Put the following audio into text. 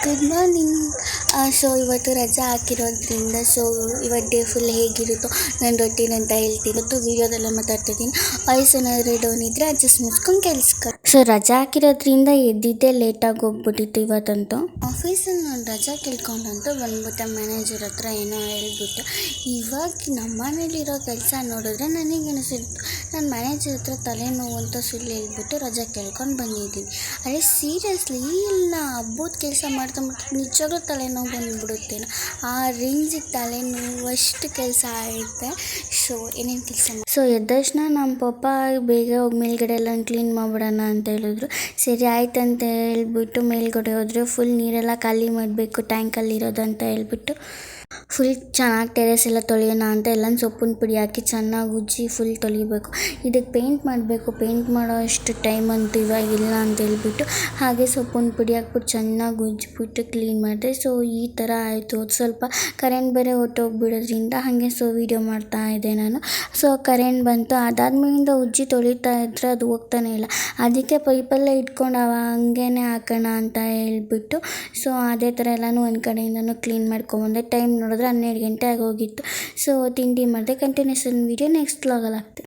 Good morning. So ಇವತ್ತು ರಜೆ ಹಾಕಿರೋದ್ರಿಂದ ಇವತ್ತು ಡೇ ಫುಲ್ ಹೇಗಿರುತ್ತೋ ನನ್ನ ರೊಟೀನ್ ಅಂತ ಹೇಳ್ತೀನಿ. ಇವತ್ತು ವೀಡಿಯೋದೆಲ್ಲ ಮಾತಾಡ್ತಿದ್ದೀನಿ. ವಾಯ್ಸ್ ಏನಾದರೂ ಡೌನ್ ಇದ್ದರೆ ಅಡ್ಜಸ್ಟ್ ಮುಗಿಸ್ಕೊಂಡು ಕೇಳಿಸ್ಕೊ. ಸೊ ರಜೆ ಹಾಕಿರೋದ್ರಿಂದ ಎದ್ದಿದ್ದೆ ಲೇಟಾಗಿ ಹೋಗ್ಬಿಟ್ಟಿತ್ತು ಇವತ್ತಂತೂ. ಆಫೀಸಲ್ಲಿ ನಾನು ರಜೆ ಕೇಳ್ಕೊಂಡಂತೂ ಬಂದ್ಬಿಟ್ಟೆ ಮ್ಯಾನೇಜರ್ ಹತ್ರ ಏನೋ ಹೇಳ್ಬಿಟ್ಟು. ಇವಾಗ ನಮ್ಮ ಮನೇಲಿರೋ ಕೆಲಸ ನೋಡಿದ್ರೆ ನನಗೆ ಅನಿಸಿತ್ತು ನಾನು ಮ್ಯಾನೇಜರ್ ಹತ್ರ ತಲೆನೋವು ಅಂತ ಸುಳ್ಳು ಹೇಳ್ಬಿಟ್ಟು ರಜೆ ಕೇಳ್ಕೊಂಡು ಬಂದಿದ್ದೀನಿ. ಅದೇ ಸೀರಿಯಸ್ಲಿ ಇಲ್ಲ, ಹಬ್ಬದ ಕೆಲಸ ಮಾಡ್ತಾ ನಿಜವಾಗ್ಲೂ ತಲೆನೋವು ಬಂದುಬಿಡುತ್ತೇನೋ ಆ ರೇಂಜಿಗೆ ತಲೆನೋವು ಅಷ್ಟು ಕೆಲಸ ಆಗುತ್ತೆ. ಸೊ ಏನೇನು ಕೆಲಸ ಎದ್ದ ತಕ್ಷಣ ನಮ್ಮ ಪಪ್ಪ ಬೇಗ ಹೋಗಿ ಮೇಲ್ಗಡೆ ಎಲ್ಲ ಕ್ಲೀನ್ ಮಾಡಿಬಿಡೋಣ ಅಂತ ಹೇಳಿದ್ರು. ಸರಿ ಆಯ್ತು ಅಂತ ಹೇಳ್ಬಿಟ್ಟು ಮೇಲ್ಗಡೆ ಹೋದರೆ ಫುಲ್ ನೀರೆಲ್ಲ ಖಾಲಿ ಮಾಡಬೇಕು ಟ್ಯಾಂಕಲ್ಲಿರೋದು ಅಂತ ಹೇಳ್ಬಿಟ್ಟು ಫುಲ್ ಚೆನ್ನಾಗಿ ಟೆರೆಸ್ ಎಲ್ಲ ತೊಳೆಯೋಣ ಅಂತ ಎಲ್ಲ ಸೊಪ್ಪಿನ ಪುಡಿ ಹಾಕಿ ಚೆನ್ನಾಗಿ ಉಜ್ಜಿ ಫುಲ್ ತೊಳಿಬೇಕು. ಇದಕ್ಕೆ ಪೇಂಟ್ ಮಾಡಬೇಕು, ಪೇಂಟ್ ಮಾಡೋ ಅಷ್ಟು ಟೈಮ್ ಅಂತೂ ಇವಾಗಿಲ್ಲ ಅಂತ ಹೇಳ್ಬಿಟ್ಟು ಹಾಗೆ ಸೊಪ್ಪಿನ ಪುಡಿ ಹಾಕ್ಬಿಟ್ಟು ಚೆನ್ನಾಗಿ ಉಜ್ಜಿಬಿಟ್ಟು ಕ್ಲೀನ್ ಮಾಡಿದೆ. ಸೊ ಈ ಥರ ಆಯಿತು. ಸ್ವಲ್ಪ ಕರೆಂಟ್ ಬೇರೆ ಹೊಟ್ಟೋಗ್ಬಿಡೋದ್ರಿಂದ ಹಾಗೆ ವೀಡಿಯೋ ಮಾಡ್ತಾ ಇದ್ದೆ ನಾನು. ಸೊ ಕರೆಂಟ್ ಬಂತು, ಅದಾದ್ಮೇಲಿಂದ ಉಜ್ಜಿ ತೊಳಿತಾ ಇದ್ರೆ ಅದು ಹೋಗ್ತಾನೆ ಇಲ್ಲ. ಅದಕ್ಕೆ ಪೈಪಲ್ಲೇ ಇಟ್ಕೊಂಡು ಹಂಗೇ ಹಾಕೋಣ ಅಂತ ಹೇಳ್ಬಿಟ್ಟು ಸೊ ಅದೇ ಥರ ಎಲ್ಲನೂ ಒಂದು ಕಡೆಯಿಂದನೂ ಕ್ಲೀನ್ ಮಾಡ್ಕೊಂಬಂದೆ. ಟೈಮ್ ನೋಡಿದ್ರೆ 12 ಗಂಟೆ ಆಗೋಗಿತ್ತು. ಸೊ ತಿಂಡಿ ಮಾಡಿದೆ. ಕಂಟಿನ್ಯೂಷನ್ ವೀಡಿಯೋ ನೆಕ್ಸ್ಟ್ ವ್ಲಾಗಲ್ಲಿ ಹಾಕ್ತೀನಿ.